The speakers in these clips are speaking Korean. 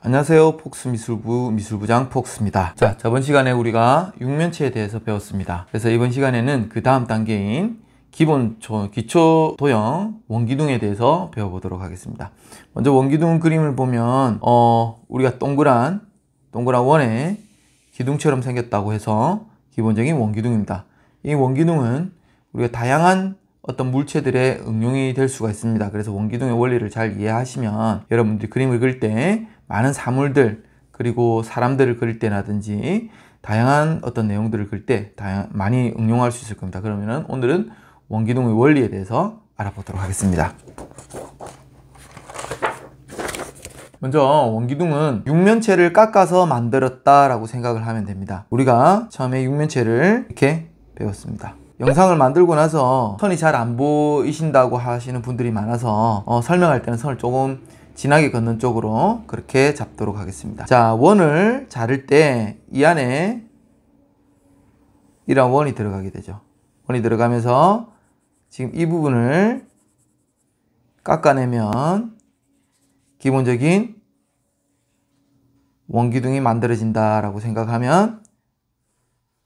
안녕하세요. 폭스미술부 미술부장 폭스입니다. 자, 저번 시간에 우리가 육면체에 대해서 배웠습니다. 그래서 이번 시간에는 그 다음 단계인 기초 도형 원기둥에 대해서 배워보도록 하겠습니다. 먼저 원기둥 그림을 보면 우리가 동그란 원에 기둥처럼 생겼다고 해서 기본적인 원기둥입니다. 이 원기둥은 우리가 다양한 어떤 물체들의 응용이 될 수가 있습니다. 그래서 원기둥의 원리를 잘 이해하시면 여러분들이 그림을 그릴 때 많은 사물들 그리고 사람들을 그릴 때라든지 다양한 어떤 내용들을 그릴 때 많이 응용할 수 있을 겁니다. 그러면은 오늘은 원기둥의 원리에 대해서 알아보도록 하겠습니다. 먼저 원기둥은 육면체를 깎아서 만들었다라고 생각을 하면 됩니다. 우리가 처음에 육면체를 이렇게 배웠습니다. 영상을 만들고 나서 선이 잘 안 보이신다고 하시는 분들이 많아서 설명할 때는 선을 조금 진하게 긋는 쪽으로 그렇게 잡도록 하겠습니다. 자, 원을 자를 때 이 안에 이런 원이 들어가게 되죠. 원이 들어가면서 지금 이 부분을 깎아내면 기본적인 원기둥이 만들어진다라고 생각하면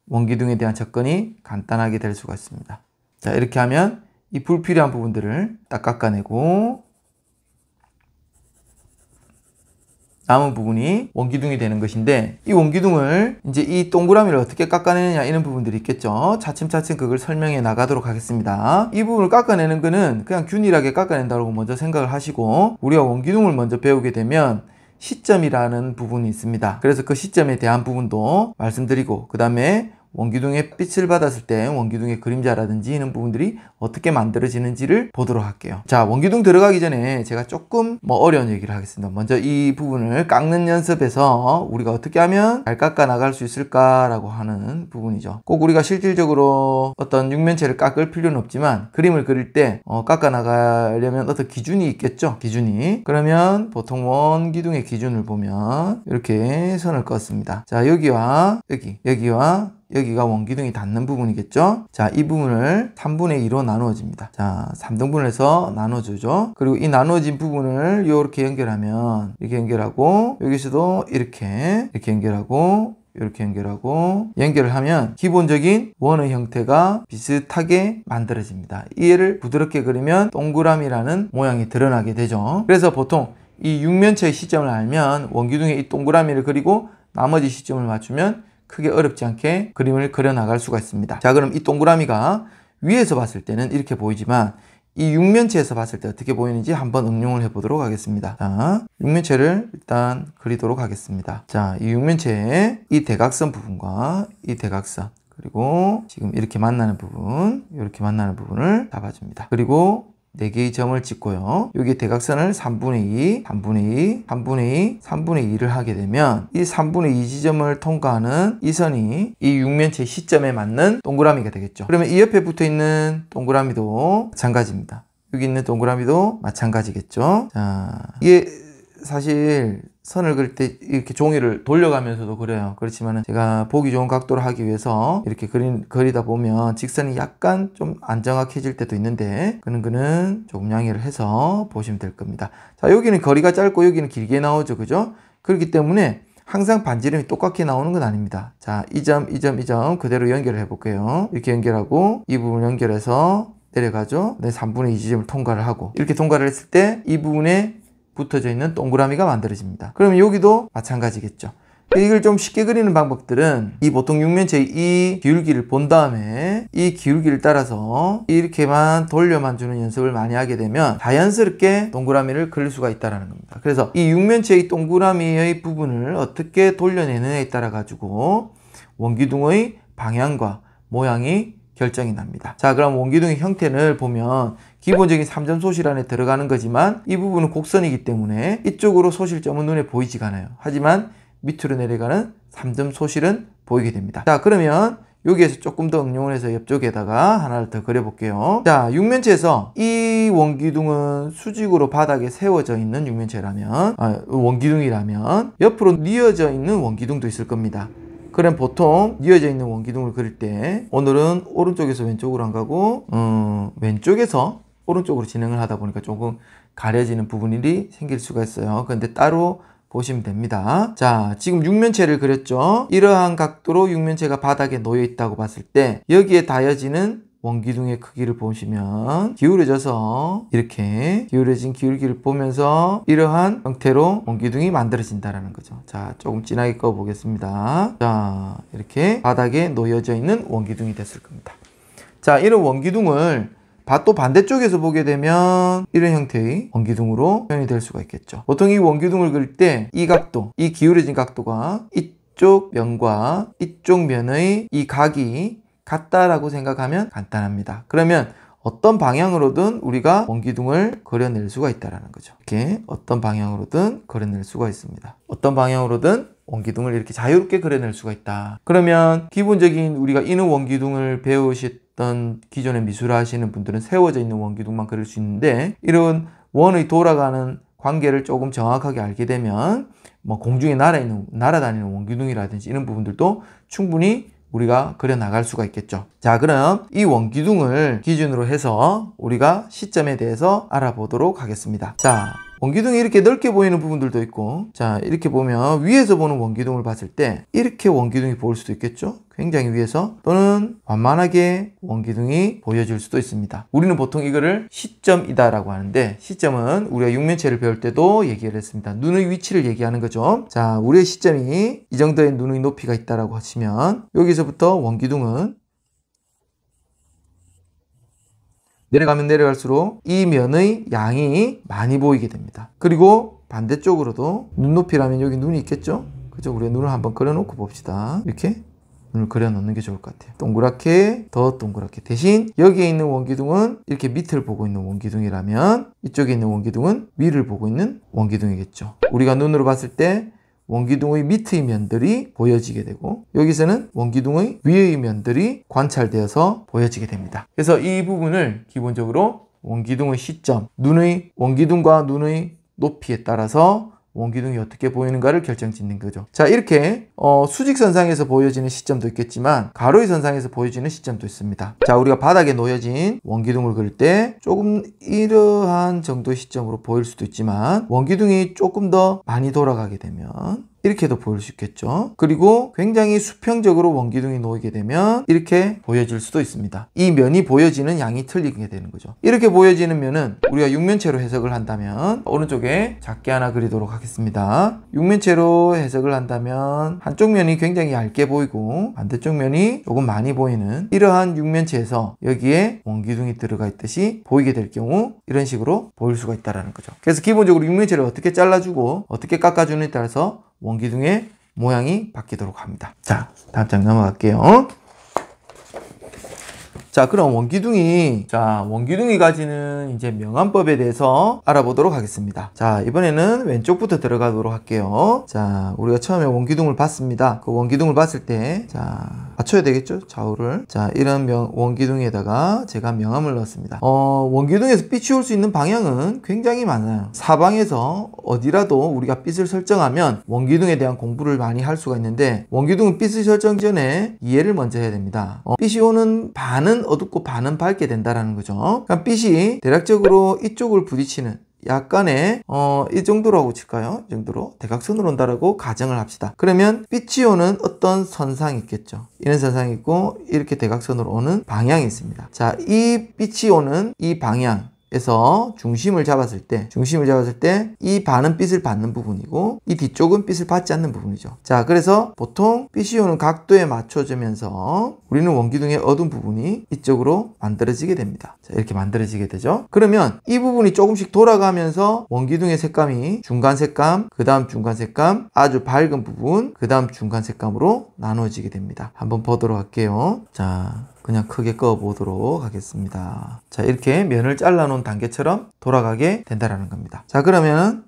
원기둥에 대한 접근이 간단하게 될 수가 있습니다. 자, 이렇게 하면 이 불필요한 부분들을 딱 깎아내고 남은 부분이 원기둥이 되는 것인데, 이 원기둥을 이제 이 동그라미를 어떻게 깎아내느냐 이런 부분들이 있겠죠. 차츰차츰 그걸 설명해 나가도록 하겠습니다. 이 부분을 깎아내는 거는 그냥 균일하게 깎아낸다고 먼저 생각을 하시고, 우리가 원기둥을 먼저 배우게 되면 시점이라는 부분이 있습니다. 그래서 그 시점에 대한 부분도 말씀드리고, 그 다음에 원기둥의 빛을 받았을 때 원기둥의 그림자라든지 이런 부분들이 어떻게 만들어지는지를 보도록 할게요. 자, 원기둥 들어가기 전에 제가 조금 어려운 얘기를 하겠습니다. 먼저 이 부분을 깎는 연습에서 우리가 어떻게 하면 잘 깎아 나갈 수 있을까라고 하는 부분이죠. 꼭 우리가 실질적으로 어떤 육면체를 깎을 필요는 없지만 그림을 그릴 때 깎아 나가려면 어떤 기준이 있겠죠. 기준이. 그러면 보통 원기둥의 기준을 보면 이렇게 선을 긋습니다. 자, 여기와 여기가 원기둥이 닿는 부분이겠죠. 자, 이 부분을 3분의 2로 나누어집니다. 자, 3등분을 해서 나눠주죠. 그리고 이 나누어진 부분을 이렇게 연결하면 이렇게 연결하고, 여기서도 이렇게 연결하고, 이렇게 연결을 하면 기본적인 원의 형태가 비슷하게 만들어집니다. 이를 부드럽게 그리면 동그라미라는 모양이 드러나게 되죠. 그래서 보통 이 육면체의 시점을 알면 원기둥의 이 동그라미를 그리고 나머지 시점을 맞추면 크게 어렵지 않게 그림을 그려 나갈 수가 있습니다. 자, 그럼 이 동그라미가 위에서 봤을 때는 이렇게 보이지만 이 육면체에서 봤을 때 어떻게 보이는지 한번 응용을 해 보도록 하겠습니다. 자, 육면체를 일단 그리도록 하겠습니다. 자, 이 육면체의 이 대각선 부분과 이 대각선, 그리고 지금 이렇게 만나는 부분, 이렇게 만나는 부분을 잡아줍니다. 그리고 4개의 점을 찍고요. 여기 대각선을 3분의 2, 3분의 2, 3분의 2, 3분의 2를 하게 되면 이 3분의 2 지점을 통과하는 이 선이 이 육면체 시점에 맞는 동그라미가 되겠죠. 그러면 이 옆에 붙어 있는 동그라미도 마찬가지입니다. 여기 있는 동그라미도 마찬가지겠죠. 자, 이게 사실 선을 그릴 때 이렇게 종이를 돌려가면서도 그래요. 그렇지만 제가 보기 좋은 각도로 하기 위해서 이렇게 그리다 보면 직선이 약간 좀 안 정확해질 때도 있는데 그는 조금 양해를 해서 보시면 될 겁니다. 자, 여기는 거리가 짧고 여기는 길게 나오죠. 그죠? 그렇기 때문에 항상 반지름이 똑같게 나오는 건 아닙니다. 자, 이 점 그대로 연결을 해 볼게요. 이렇게 연결하고 이 부분 연결해서 내려가죠. 네, 3분의 2 지점을 통과를 하고, 이렇게 통과를 했을 때 이 부분에 붙어져 있는 동그라미가 만들어집니다. 그러면 여기도 마찬가지겠죠. 이걸 좀 쉽게 그리는 방법들은 이 보통 육면체의 이 기울기를 본 다음에 이 기울기를 따라서 이렇게만 돌려만 주는 연습을 많이 하게 되면 자연스럽게 동그라미를 그릴 수가 있다는 겁니다. 그래서 이 육면체의 동그라미의 부분을 어떻게 돌려내느냐에 따라 가지고 원기둥의 방향과 모양이 결정이 납니다. 자, 그럼 원기둥의 형태를 보면 기본적인 3점 소실 안에 들어가는 거지만 이 부분은 곡선이기 때문에 이쪽으로 소실점은 눈에 보이지가 않아요. 하지만 밑으로 내려가는 3점 소실은 보이게 됩니다. 자, 그러면 여기에서 조금 더 응용을 해서 옆쪽에다가 하나를 더 그려볼게요. 자, 육면체에서 이 원기둥은 수직으로 바닥에 세워져 있는 육면체라면, 원기둥이라면 옆으로 뉘어져 있는 원기둥도 있을 겁니다. 그럼 보통 뉘어져 있는 원기둥을 그릴 때 오늘은 오른쪽에서 왼쪽으로 안 가고 왼쪽에서 오른쪽으로 진행을 하다 보니까 조금 가려지는 부분이 생길 수가 있어요. 그런데 따로 보시면 됩니다. 자, 지금 육면체를 그렸죠. 이러한 각도로 육면체가 바닥에 놓여 있다고 봤을 때 여기에 닿여지는 원기둥의 크기를 보시면 기울어져서 이렇게 기울어진 기울기를 보면서 이러한 형태로 원기둥이 만들어진다는 거죠. 자, 조금 진하게 꺼 보겠습니다. 자, 이렇게 바닥에 놓여져 있는 원기둥이 됐을 겁니다. 자, 이런 원기둥을 또 반대쪽에서 보게 되면 이런 형태의 원기둥으로 표현이 될 수가 있겠죠. 보통 이 원기둥을 그릴 때 이 각도, 이 기울어진 각도가 이쪽 면과 이쪽 면의 이 각이 같다라고 생각하면 간단합니다. 그러면 어떤 방향으로든 우리가 원기둥을 그려낼 수가 있다는 거죠. 이렇게 어떤 방향으로든 그려낼 수가 있습니다. 어떤 방향으로든 원기둥을 이렇게 자유롭게 그려낼 수가 있다. 그러면 기본적인 우리가 인후 원기둥을 배우셨던 기존에 미술을 하시는 분들은 세워져 있는 원기둥만 그릴 수 있는데 이런 원의 돌아가는 관계를 조금 정확하게 알게 되면 뭐 공중에 날아다니는 원기둥이라든지 이런 부분들도 충분히 우리가 그려 나갈 수가 있겠죠. 자, 그럼 이 원기둥을 기준으로 해서 우리가 시점에 대해서 알아보도록 하겠습니다. 자, 원기둥이 이렇게 넓게 보이는 부분들도 있고, 자, 이렇게 보면 위에서 보는 원기둥을 봤을 때 이렇게 원기둥이 보일 수도 있겠죠. 굉장히 위에서, 또는 완만하게 원기둥이 보여질 수도 있습니다. 우리는 보통 이거를 시점이다라고 하는데, 시점은 우리가 육면체를 배울 때도 얘기를 했습니다. 눈의 위치를 얘기하는 거죠. 자, 우리의 시점이 이 정도의 눈의 높이가 있다라고 하시면 여기서부터 원기둥은 내려가면 내려갈수록 이 면의 양이 많이 보이게 됩니다. 그리고 반대쪽으로도 눈높이라면 여기 눈이 있겠죠? 그죠? 우리가 눈을 한번 그려놓고 봅시다. 이렇게 눈을 그려놓는 게 좋을 것 같아요. 동그랗게, 더 동그랗게. 대신 여기에 있는 원기둥은 이렇게 밑을 보고 있는 원기둥이라면 이쪽에 있는 원기둥은 위를 보고 있는 원기둥이겠죠. 우리가 눈으로 봤을 때 원기둥의 밑의 면들이 보여지게 되고 여기서는 원기둥의 위의 면들이 관찰되어서 보여지게 됩니다. 그래서 이 부분을 기본적으로 원기둥의 시점, 원기둥과 눈의 높이에 따라서 원기둥이 어떻게 보이는가를 결정짓는 거죠. 자, 이렇게 수직선상에서 보여지는 시점도 있겠지만 가로의 선상에서 보여지는 시점도 있습니다. 자, 우리가 바닥에 놓여진 원기둥을 그릴 때 조금 이러한 정도의 시점으로 보일 수도 있지만 원기둥이 조금 더 많이 돌아가게 되면 이렇게도 보일 수 있겠죠. 그리고 굉장히 수평적으로 원기둥이 놓이게 되면 이렇게 보여질 수도 있습니다. 이 면이 보여지는 양이 틀리게 되는 거죠. 이렇게 보여지는 면은 우리가 육면체로 해석을 한다면 오른쪽에 작게 하나 그리도록 하겠습니다. 육면체로 해석을 한다면 한쪽 면이 굉장히 얇게 보이고 반대쪽 면이 조금 많이 보이는 이러한 육면체에서 여기에 원기둥이 들어가 있듯이 보이게 될 경우 이런 식으로 보일 수가 있다는 거죠. 그래서 기본적으로 육면체를 어떻게 잘라주고 어떻게 깎아주느냐에 따라서 원기둥의 모양이 바뀌도록 합니다. 자, 다음 장 넘어갈게요. 자, 그럼 원기둥이 가지는 이제 명암법에 대해서 알아보도록 하겠습니다. 자, 이번에는 왼쪽부터 들어가도록 할게요. 자, 우리가 처음에 원기둥을 봤습니다. 그 원기둥을 봤을 때, 자, 맞춰야 되겠죠? 좌우를. 자, 이런 원기둥에다가 제가 명암을 넣었습니다. 원기둥에서 빛이 올 수 있는 방향은 굉장히 많아요. 사방에서 어디라도 우리가 빛을 설정하면 원기둥에 대한 공부를 많이 할 수가 있는데, 원기둥은 빛을 설정 전에 이해를 먼저 해야 됩니다. 빛이 오는 반은 어둡고 반은 밝게 된다라는 거죠. 그러니까 빛이 대략적으로 이쪽을 부딪히는 약간의 이 정도라고 칠까요? 이 정도로 대각선으로 온다라고 가정을 합시다. 그러면 빛이 오는 어떤 선상이 있겠죠. 이런 선상이 있고 이렇게 대각선으로 오는 방향이 있습니다. 자, 이 빛이 오는 이 방향에서 중심을 잡았을 때 이 반은 빛을 받는 부분이고 이 뒤쪽은 빛을 받지 않는 부분이죠. 자, 그래서 보통 빛이 오는 각도에 맞춰지면서 우리는 원기둥의 어두운 부분이 이쪽으로 만들어지게 됩니다. 자, 이렇게 만들어지게 되죠. 그러면 이 부분이 조금씩 돌아가면서 원기둥의 색감이 중간 색감, 그 다음 중간 색감, 아주 밝은 부분, 그 다음 중간 색감으로 나누어지게 됩니다. 한번 보도록 할게요. 자, 그냥 크게 꺼 보도록 하겠습니다. 자, 이렇게 면을 잘라 놓은 단계처럼 돌아가게 된다라는 겁니다. 자, 그러면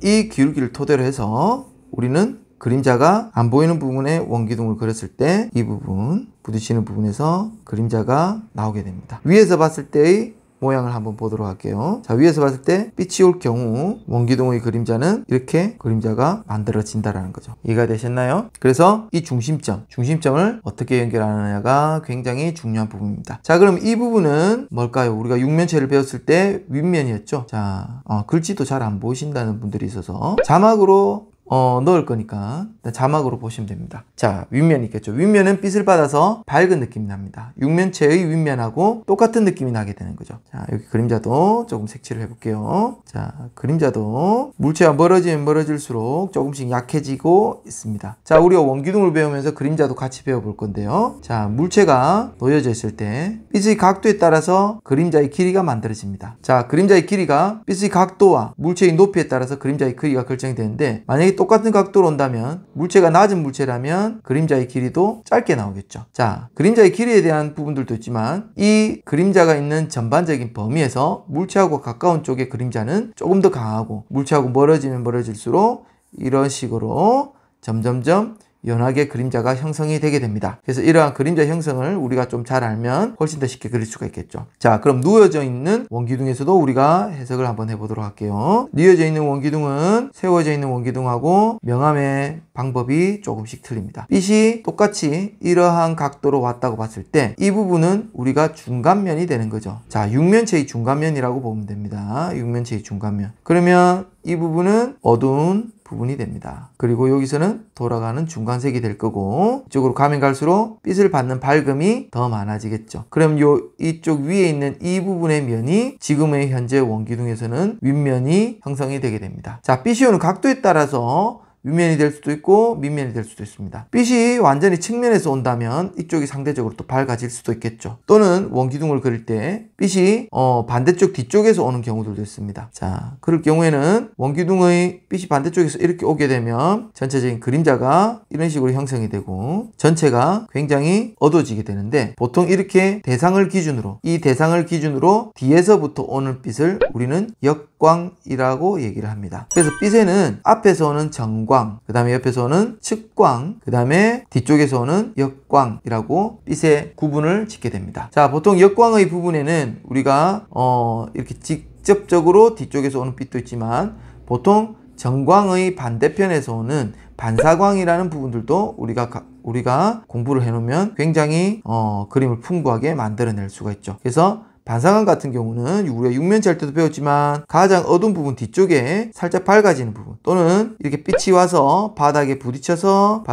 이 기울기를 토대로 해서 우리는 그림자가 안 보이는 부분에 원기둥을 그렸을 때 이 부분, 부딪히는 부분에서 그림자가 나오게 됩니다. 위에서 봤을 때의 모양을 한번 보도록 할게요. 자, 위에서 봤을 때 빛이 올 경우 원기둥의 그림자는 이렇게 그림자가 만들어진다라는 거죠. 이해가 되셨나요? 그래서 이 중심점을 어떻게 연결하느냐가 굉장히 중요한 부분입니다. 자, 그럼 이 부분은 뭘까요? 우리가 육면체를 배웠을 때 윗면이었죠. 자, 글씨도 잘 안 보이신다는 분들이 있어서 자막으로 넣을 거니까 자막으로 보시면 됩니다. 자, 윗면이 있겠죠. 윗면은 빛을 받아서 밝은 느낌이 납니다. 육면체의 윗면하고 똑같은 느낌이 나게 되는 거죠. 자, 여기 그림자도 조금 색칠을 해볼게요. 자, 그림자도 물체가 멀어지면 멀어질수록 조금씩 약해지고 있습니다. 자, 우리가 원기둥을 배우면서 그림자도 같이 배워볼 건데요. 자, 물체가 놓여져 있을 때 빛의 각도에 따라서 그림자의 길이가 만들어집니다. 자, 그림자의 길이가 빛의 각도와 물체의 높이에 따라서 그림자의 길이가 결정이 되는데, 만약에 똑같은 각도로 온다면 물체가 낮은 물체라면 그림자의 길이도 짧게 나오겠죠. 자, 그림자의 길이에 대한 부분들도 있지만 이 그림자가 있는 전반적인 범위에서 물체하고 가까운 쪽의 그림자는 조금 더 강하고 물체하고 멀어지면 멀어질수록 이런 식으로 점점점 연하게 그림자가 형성이 되게 됩니다. 그래서 이러한 그림자 형성을 우리가 좀 잘 알면 훨씬 더 쉽게 그릴 수가 있겠죠. 자, 그럼 누워져 있는 원기둥에서도 우리가 해석을 한번 해보도록 할게요. 누워져 있는 원기둥은 세워져 있는 원기둥하고 명암의 방법이 조금씩 틀립니다. 빛이 똑같이 이러한 각도로 왔다고 봤을 때 이 부분은 우리가 중간면이 되는 거죠. 자, 육면체의 중간면이라고 보면 됩니다. 육면체의 중간면. 그러면 이 부분은 어두운 부분이 됩니다. 그리고 여기서는 돌아가는 중간색이 될 거고, 이쪽으로 가면 갈수록 빛을 받는 밝음이 더 많아지겠죠. 그럼 이쪽 위에 있는 이 부분의 면이 지금의 현재 원기둥에서는 윗면이 형성이 되게 됩니다. 자, 빛이 오는 각도에 따라서 윗면이 될 수도 있고 밑면이 될 수도 있습니다. 빛이 완전히 측면에서 온다면 이쪽이 상대적으로 또 밝아질 수도 있겠죠. 또는 원기둥을 그릴 때 빛이 반대쪽 뒤쪽에서 오는 경우들도 있습니다. 자, 그럴 경우에는 원기둥의 빛이 반대쪽에서 이렇게 오게 되면 전체적인 그림자가 이런 식으로 형성이 되고 전체가 굉장히 어두워지게 되는데, 보통 이렇게 이 대상을 기준으로 뒤에서부터 오는 빛을 우리는 역광이라고 얘기를 합니다. 그래서 빛에는 앞에서 오는 정광, 그 다음에 옆에서 오는 측광, 그 다음에 뒤쪽에서 오는 역광이라고 빛의 구분을 짓게 됩니다. 자, 보통 역광의 부분에는 우리가 이렇게 직접적으로 뒤쪽에서 오는 빛도 있지만, 보통 정광의 반대편에서 오는 반사광이라는 부분들도 우리가 공부를 해놓으면 굉장히 그림을 풍부하게 만들어낼 수가 있죠. 그래서 반사광 같은 경우는 우리가 육면체 할 때도 배웠지만 가장 어두운 부분 뒤쪽에 살짝 밝아지는 부분, 또는 이렇게 빛이 와서 바닥에 부딪혀서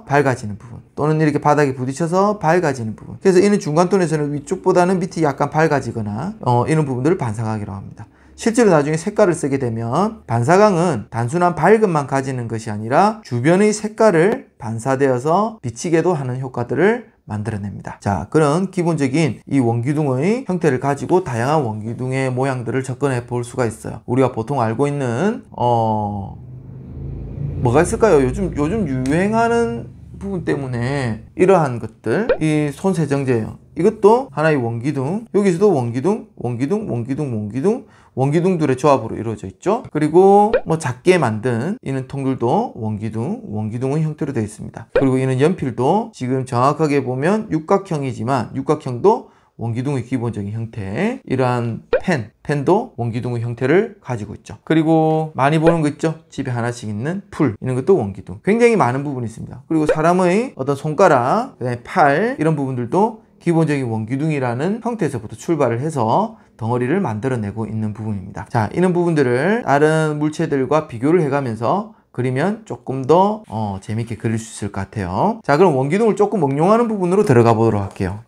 밝아지는 부분, 또는 이렇게 바닥에 부딪혀서 밝아지는 부분. 그래서 이는 중간톤에서는 위쪽보다는 밑이 약간 밝아지거나 이런 부분들을 반사광이라고 합니다. 실제로 나중에 색깔을 쓰게 되면 반사광은 단순한 밝음만 가지는 것이 아니라 주변의 색깔을 반사되어서 비치게도 하는 효과들을 만들어냅니다. 자, 그런 기본적인 이 원기둥의 형태를 가지고 다양한 원기둥의 모양들을 접근해 볼 수가 있어요. 우리가 보통 알고 있는 뭐가 있을까요? 요즘 유행하는 부분 때문에 이러한 것들, 이 손세정제예요. 이것도 하나의 원기둥, 여기서도 원기둥들의 조합으로 이루어져 있죠. 그리고 뭐 작게 만든 이는 통들도 원기둥의 형태로 되어 있습니다. 그리고 이는 연필도 지금 정확하게 보면 육각형이지만 육각형도 원기둥의 기본적인 형태, 이러한 펜도 원기둥의 형태를 가지고 있죠. 그리고 많이 보는 거 있죠? 집에 하나씩 있는 풀, 이런 것도 원기둥. 굉장히 많은 부분이 있습니다. 그리고 사람의 어떤 손가락, 그다음에 팔, 이런 부분들도 기본적인 원기둥이라는 형태에서부터 출발을 해서 덩어리를 만들어내고 있는 부분입니다. 자, 이런 부분들을 다른 물체들과 비교를 해가면서 그리면 조금 더 재밌게 그릴 수 있을 것 같아요. 자, 그럼 원기둥을 조금 응용하는 부분으로 들어가 보도록 할게요.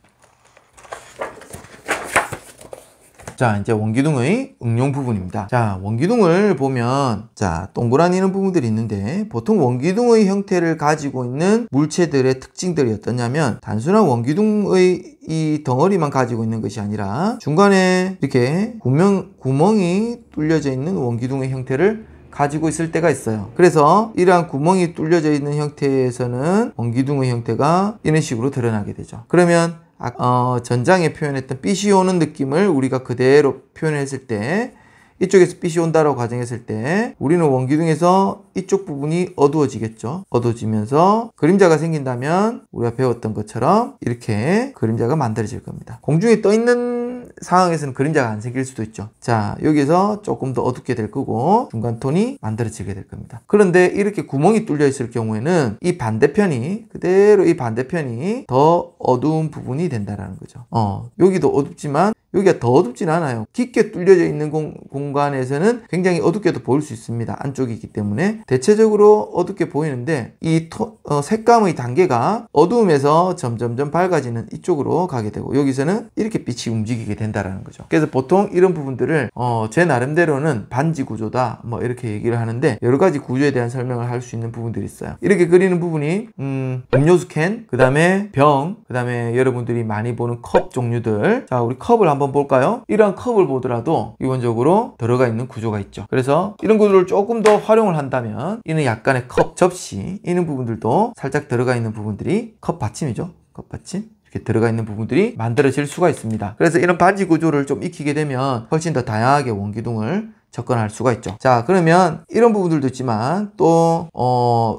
자, 이제 원기둥의 응용 부분입니다. 자, 원기둥을 보면 자, 동그라미 있는 부분들이 있는데, 보통 원기둥의 형태를 가지고 있는 물체들의 특징들이 어떠냐면, 단순한 원기둥의 이 덩어리만 가지고 있는 것이 아니라 중간에 이렇게 구멍이 뚫려져 있는 원기둥의 형태를 가지고 있을 때가 있어요. 그래서 이러한 구멍이 뚫려져 있는 형태에서는 원기둥의 형태가 이런 식으로 드러나게 되죠. 그러면 전장에 표현했던 빛이 오는 느낌을 우리가 그대로 표현했을 때, 이쪽에서 빛이 온다라고 가정했을 때 우리는 원기둥에서 이쪽 부분이 어두워지겠죠. 어두워지면서 그림자가 생긴다면 우리가 배웠던 것처럼 이렇게 그림자가 만들어질 겁니다. 공중에 떠 있는 상황에서는 그림자가 안 생길 수도 있죠. 자, 여기서 조금 더 어둡게 될 거고 중간 톤이 만들어지게 될 겁니다. 그런데 이렇게 구멍이 뚫려 있을 경우에는 이 반대편이 그대로 이 반대편이 더 어두운 부분이 된다라는 거죠. 여기도 어둡지만 여기가 더 어둡진 않아요. 깊게 뚫려져 있는 공간에서는 굉장히 어둡게도 보일 수 있습니다. 안쪽이기 때문에 대체적으로 어둡게 보이는데 이 색감의 단계가 어두움에서 점점점 밝아지는 이쪽으로 가게 되고 여기서는 이렇게 빛이 움직이게 된다라는 거죠. 그래서 보통 이런 부분들을 제 나름대로는 반지 구조다 뭐 이렇게 얘기를 하는데 여러 가지 구조에 대한 설명을 할 수 있는 부분들이 있어요. 이렇게 그리는 부분이 음료수 캔, 그 다음에 병, 그 다음에 여러분들이 많이 보는 컵 종류들. 자, 우리 컵을 한번 볼까요? 이러한 컵을 보더라도 기본적으로 들어가 있는 구조가 있죠. 그래서 이런 구조를 조금 더 활용을 한다면 이는 약간의 컵 접시 이런 부분들도 살짝 들어가 있는 부분들이 컵 받침이죠. 컵 받침 이렇게 들어가 있는 부분들이 만들어질 수가 있습니다. 그래서 이런 반지 구조를 좀 익히게 되면 훨씬 더 다양하게 원기둥을 접근할 수가 있죠. 자, 그러면 이런 부분들도 있지만 또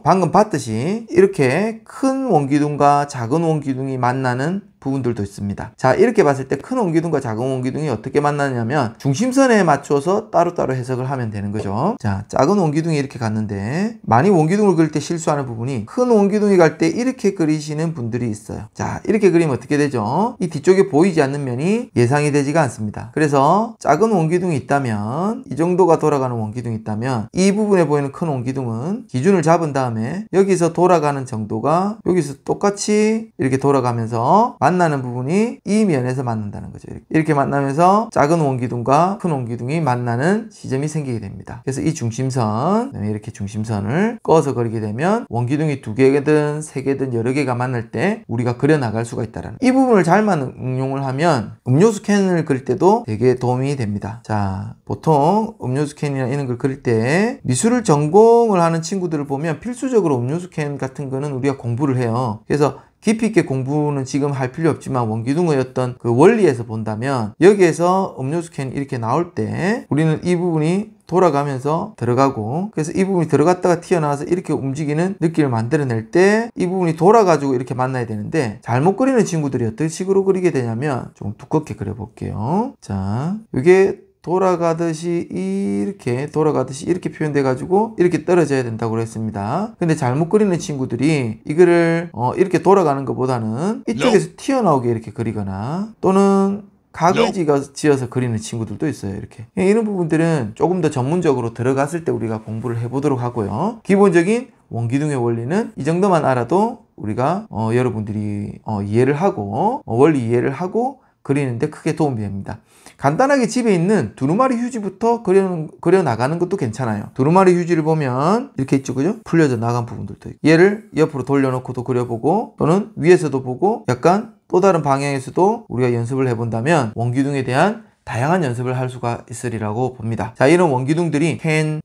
방금 봤듯이 이렇게 큰 원기둥과 작은 원기둥이 만나는 부분들도 있습니다. 자, 이렇게 봤을 때 큰 원기둥과 작은 원기둥이 어떻게 만나냐면 중심선에 맞춰서 따로따로 해석을 하면 되는 거죠. 자, 작은 원기둥이 이렇게 갔는데 많이 원기둥을 그릴 때 실수하는 부분이 큰 원기둥이 갈 때 이렇게 그리시는 분들이 있어요. 자, 이렇게 그리면 어떻게 되죠? 이 뒤쪽에 보이지 않는 면이 예상이 되지가 않습니다. 그래서 작은 원기둥이 있다면 이 정도가 돌아가는 원기둥이 있다면 이 부분에 보이는 큰 원기둥은 기준을 잡은 다음에 여기서 돌아가는 정도가 여기서 똑같이 이렇게 돌아가면서 만나는 부분이 이 면에서 만난다는 거죠. 이렇게 만나면서 작은 원기둥과 큰 원기둥이 만나는 지점이 생기게 됩니다. 그래서 이 중심선, 그다음에 이렇게 중심선을 꺼서 그리게 되면 원기둥이 2개든 3개든 여러 개가 만날 때 우리가 그려 나갈 수가 있다는 이 부분을 잘만 응용을 하면 음료수 캔을 그릴 때도 되게 도움이 됩니다. 자, 보통 음료수 캔이나 이런 걸 그릴 때 미술을 전공을 하는 친구들을 보면 필수적으로 음료수 캔 같은 거는 우리가 공부를 해요. 그래서 깊이 있게 공부는 지금 할 필요 없지만 원기둥의 어떤 그 원리에서 본다면 여기에서 음료수 캔이 이렇게 나올 때 우리는 이 부분이 돌아가면서 들어가고 그래서 이 부분이 들어갔다가 튀어나와서 이렇게 움직이는 느낌을 만들어낼 때 이 부분이 돌아가지고 이렇게 만나야 되는데 잘못 그리는 친구들이 어떤 식으로 그리게 되냐면 좀 두껍게 그려볼게요. 자, 이게 돌아가듯이 이렇게 표현돼 가지고 이렇게 떨어져야 된다고 그랬습니다. 근데 잘못 그리는 친구들이 이거를 이렇게 돌아가는 것보다는 이쪽에서 튀어나오게 이렇게 그리거나 또는 각을 지어서 그리는 친구들도 있어요. 이렇게 이런 부분들은 조금 더 전문적으로 들어갔을 때 우리가 공부를 해보도록 하고요. 기본적인 원기둥의 원리는 이 정도만 알아도 우리가 여러분들이 이해를 하고 원리 이해를 하고 그리는데 크게 도움이 됩니다. 간단하게 집에 있는 두루마리 휴지부터 그려 나가는 것도 괜찮아요. 두루마리 휴지를 보면 이렇게 있죠, 그죠? 풀려져 나간 부분들도 있고 얘를 옆으로 돌려놓고도 그려보고 또는 위에서도 보고 약간 또 다른 방향에서도 우리가 연습을 해본다면 원기둥에 대한 다양한 연습을 할 수가 있으리라고 봅니다. 자, 이런 원기둥들이 캔,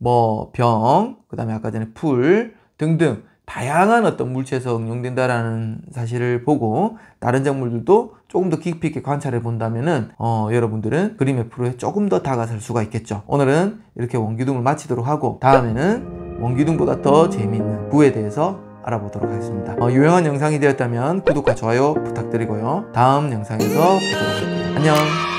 병, 그 다음에 아까 전에 풀 등등 다양한 어떤 물체에서 응용된다라는 사실을 보고 다른 작물들도 조금 더 깊이 있게 관찰해 본다면은 여러분들은 그림의 프로에 조금 더 다가설 수가 있겠죠. 오늘은 이렇게 원기둥을 마치도록 하고 다음에는 원기둥보다 더 재미있는 부에 대해서 알아보도록 하겠습니다. 유용한 영상이 되었다면 구독과 좋아요 부탁드리고요. 다음 영상에서 보도록 할게요. 안녕.